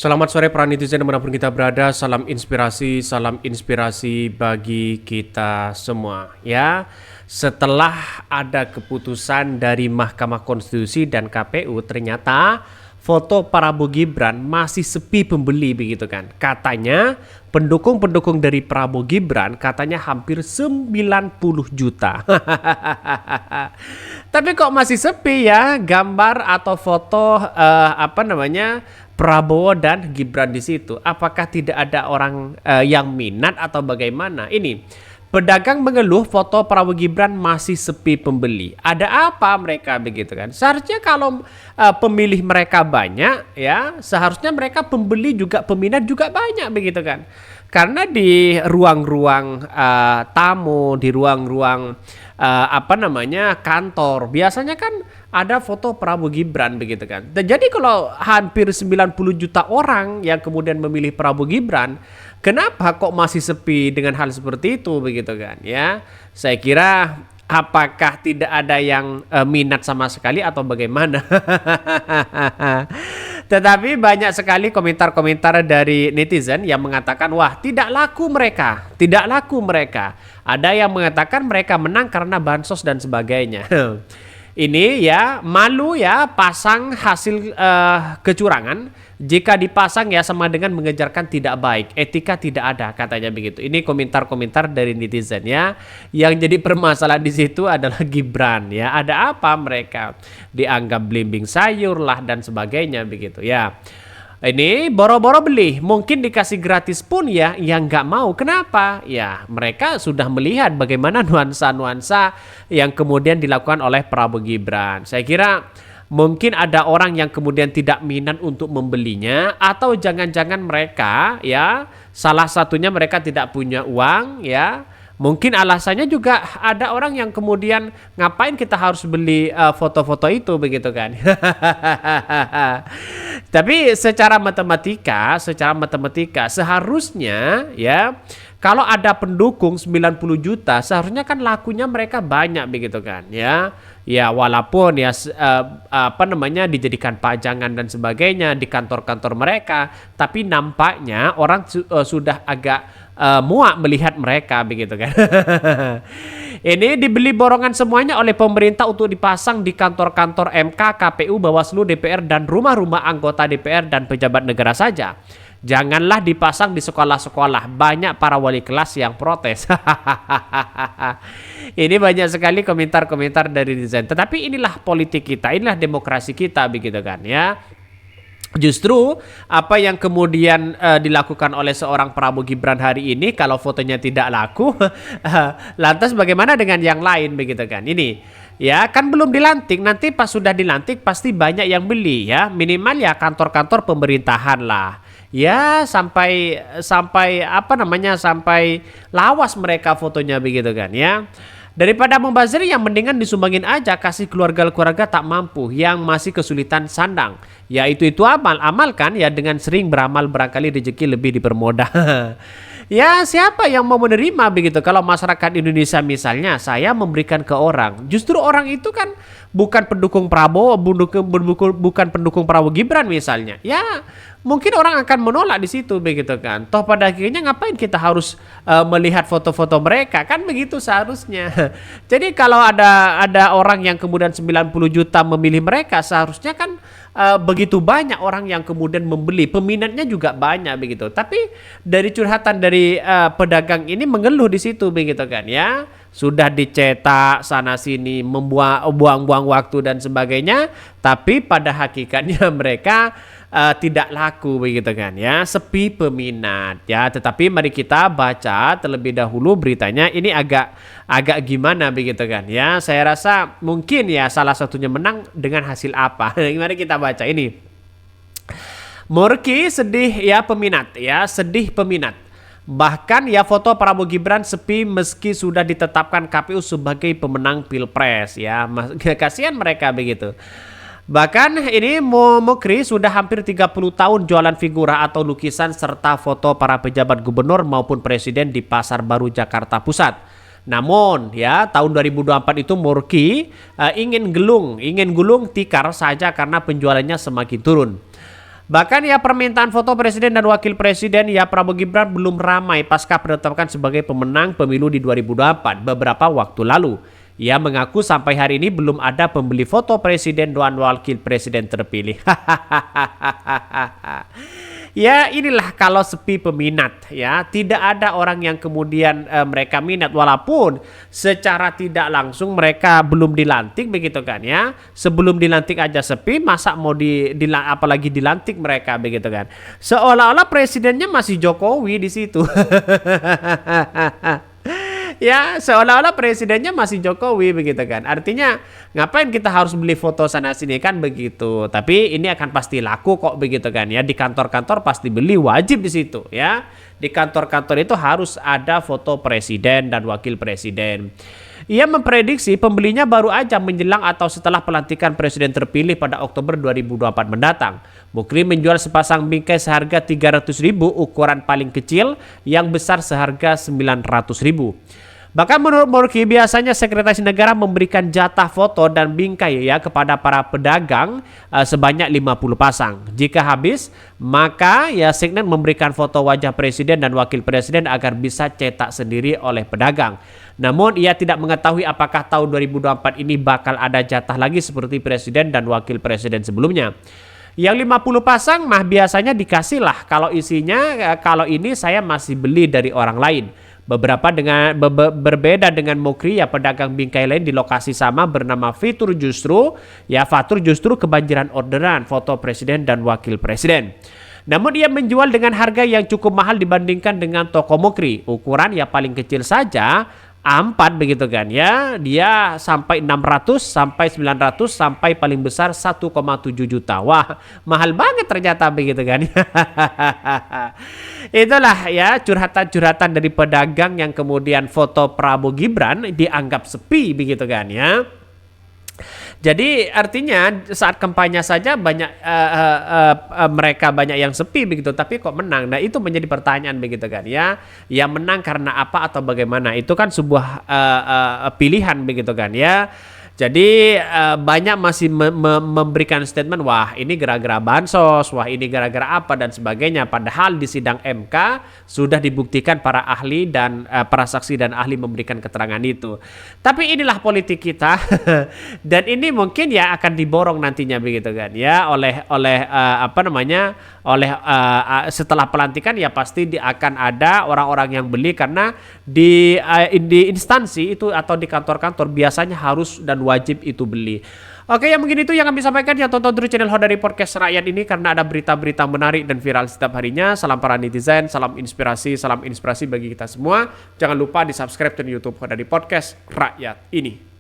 Selamat sore para netizen dimanapun kita berada, salam inspirasi bagi kita semua ya. Setelah ada keputusan dari Mahkamah Konstitusi dan KPU, ternyata foto Prabowo Gibran masih sepi pembeli begitu kan. Katanya pendukung-pendukung dari Prabowo Gibran katanya hampir 90 juta. Tapi kok masih sepi ya gambar atau foto Prabowo dan Gibran di situ. Apakah tidak ada orang yang minat atau bagaimana? Ini pedagang mengeluh foto Prabowo Gibran masih sepi pembeli. Ada apa mereka begitu kan? Seharusnya kalau pemilih mereka banyak ya, seharusnya mereka pembeli juga peminat juga banyak begitu kan? Karena di ruang-ruang tamu, di ruang-ruang kantor, biasanya kan ada foto Prabowo Gibran begitu kan. Dan jadi kalau hampir 90 juta orang yang kemudian memilih Prabowo Gibran, kenapa kok masih sepi dengan hal seperti itu begitu kan ya? Saya kira apakah tidak ada yang minat sama sekali atau bagaimana? Tetapi banyak sekali komentar-komentar dari netizen yang mengatakan, wah tidak laku mereka, tidak laku mereka. Ada yang mengatakan mereka menang karena bansos dan sebagainya. Ini ya malu ya pasang hasil kecurangan. Jika dipasang ya sama dengan mengejarkan tidak baik, etika tidak ada katanya begitu. Ini komentar-komentar dari netizen ya. Yang jadi permasalahan di situ adalah Gibran ya. Ada apa mereka dianggap belimbing sayur lah dan sebagainya begitu ya. Ini boro-boro beli, mungkin dikasih gratis pun ya yang nggak mau. Kenapa? Ya mereka sudah melihat bagaimana nuansa-nuansa yang kemudian dilakukan oleh Prabowo Gibran. Saya kira mungkin ada orang yang kemudian tidak minat untuk membelinya, atau jangan-jangan mereka ya salah satunya mereka tidak punya uang ya. Mungkin alasannya juga ada orang yang kemudian ngapain kita harus beli foto-foto itu begitu kan. Tapi secara matematika seharusnya ya kalau ada pendukung 90 juta seharusnya kan lakunya mereka banyak begitu kan ya. Ya walaupun ya dijadikan pajangan dan sebagainya di kantor-kantor mereka, tapi nampaknya orang sudah agak muak melihat mereka begitu kan. Ini dibeli borongan semuanya oleh pemerintah untuk dipasang di kantor-kantor MK, KPU, Bawaslu, DPR dan rumah-rumah anggota DPR dan pejabat negara saja. Janganlah dipasang di sekolah-sekolah. Banyak para wali kelas yang protes. Ini banyak sekali komentar-komentar dari netizen. Tetapi inilah politik kita, inilah demokrasi kita begitu kan ya. Justru apa yang kemudian dilakukan oleh seorang Prabowo Gibran hari ini, kalau fotonya tidak laku, lantas bagaimana dengan yang lain begitu kan? Ini ya kan belum dilantik, nanti pas sudah dilantik pasti banyak yang beli ya, minimal ya kantor-kantor pemerintahan lah. Ya sampai sampai lawas mereka fotonya begitu kan ya. Daripada membazir yang mendingan disumbangin aja, kasih keluarga-keluarga tak mampu yang masih kesulitan sandang. Ya itu amalkan ya, dengan sering beramal barangkali rezeki lebih dipermudah. Ya siapa yang mau menerima begitu? Kalau masyarakat Indonesia misalnya saya memberikan ke orang, justru orang itu kan bukan pendukung Prabowo, bukan pendukung Prabowo Gibran misalnya. Ya mungkin orang akan menolak di situ begitu kan. Toh pada akhirnya ngapain kita harus melihat foto-foto mereka, kan begitu seharusnya. Jadi kalau ada orang yang kemudian 90 juta memilih mereka, seharusnya kan begitu banyak orang yang kemudian membeli, peminatnya juga banyak begitu. Tapi dari curhatan dari pedagang ini mengeluh di situ begitu kan ya. Sudah dicetak sana sini, buang-buang waktu dan sebagainya, tapi pada hakikatnya mereka tidak laku begitu kan ya, sepi peminat ya. Tetapi mari kita baca terlebih dahulu beritanya, ini agak gimana begitu kan ya. Saya rasa mungkin ya salah satunya menang dengan hasil apa. Mari kita baca ini. Murki sedih ya peminat ya, sedih peminat. Bahkan ya foto Prabowo Gibran sepi meski sudah ditetapkan KPU sebagai pemenang Pilpres ya. Kasihan mereka begitu. Bahkan ini Mukri sudah hampir 30 tahun jualan figura atau lukisan serta foto para pejabat gubernur maupun presiden di Pasar Baru Jakarta Pusat. Namun ya tahun 2024 itu Murki ingin gulung tikar saja karena penjualannya semakin turun. Bahkan ya permintaan foto presiden dan wakil presiden ya Prabowo Gibran belum ramai pasca ditetapkan sebagai pemenang pemilu di 2024 beberapa waktu lalu. Ia mengaku sampai hari ini belum ada pembeli foto presiden dan wakil presiden terpilih. Ya inilah kalau sepi peminat ya, tidak ada orang yang kemudian mereka minat walaupun secara tidak langsung mereka belum dilantik begitu kan ya. Sebelum dilantik aja sepi, masa mau apalagi dilantik mereka begitu kan. Seolah-olah presidennya masih Jokowi di situ. Ya seolah-olah presidennya masih Jokowi begitu kan. Artinya ngapain kita harus beli foto sana sini kan begitu. Tapi ini akan pasti laku kok begitu kan ya. Di kantor-kantor pasti beli, wajib di situ ya. Di kantor-kantor itu harus ada foto presiden dan wakil presiden. Ia memprediksi pembelinya baru aja menjelang atau setelah pelantikan presiden terpilih pada Oktober 2024 mendatang. Mukri menjual sepasang bingkai seharga 300.000 ukuran paling kecil, yang besar seharga 900.000. Bahkan menurut Murki, biasanya Sekretaris Negara memberikan jatah foto dan bingkai ya kepada para pedagang sebanyak 50 pasang. Jika habis, maka ya Seknen memberikan foto wajah presiden dan wakil presiden agar bisa cetak sendiri oleh pedagang. Namun ia tidak mengetahui apakah tahun 2024 ini bakal ada jatah lagi seperti presiden dan wakil presiden sebelumnya. Yang 50 pasang mah biasanya dikasih lah, kalau isinya kalau ini saya masih beli dari orang lain. Berbeda dengan Mukri ya, pedagang bingkai lain di lokasi sama bernama Fatur justru kebanjiran orderan foto presiden dan wakil presiden. Namun ia menjual dengan harga yang cukup mahal dibandingkan dengan toko Mukri. Ukuran ya paling kecil saja A4 begitu kan ya. Dia sampai 600 sampai 900 sampai paling besar 1,7 juta. Wah, mahal banget ternyata begitu kan. Itulah ya curhatan-curhatan dari pedagang yang kemudian foto Prabowo Gibran dianggap sepi begitu kan ya. Jadi artinya saat kampanye saja banyak mereka banyak yang sepi begitu, tapi kok menang. Nah itu menjadi pertanyaan begitu kan ya. Yang menang karena apa atau bagaimana? Itu kan sebuah pilihan begitu kan ya. Jadi banyak masih memberikan statement, wah ini gara-gara bansos, wah ini gara-gara apa dan sebagainya. Padahal di sidang MK sudah dibuktikan para ahli dan para saksi dan ahli memberikan keterangan itu. Tapi inilah politik kita dan ini mungkin ya akan diborong nantinya begitu kan ya oleh setelah pelantikan ya pasti akan ada orang-orang yang beli karena di instansi itu atau di kantor-kantor biasanya harus dan wajib itu beli. Oke, yang mungkin itu yang kami sampaikan ya, tonton terus channel Hodari Podcast Rakyat ini karena ada berita-berita menarik dan viral setiap harinya. Salam para netizen, salam inspirasi bagi kita semua. Jangan lupa di subscribe channel YouTube Hodari Podcast Rakyat ini.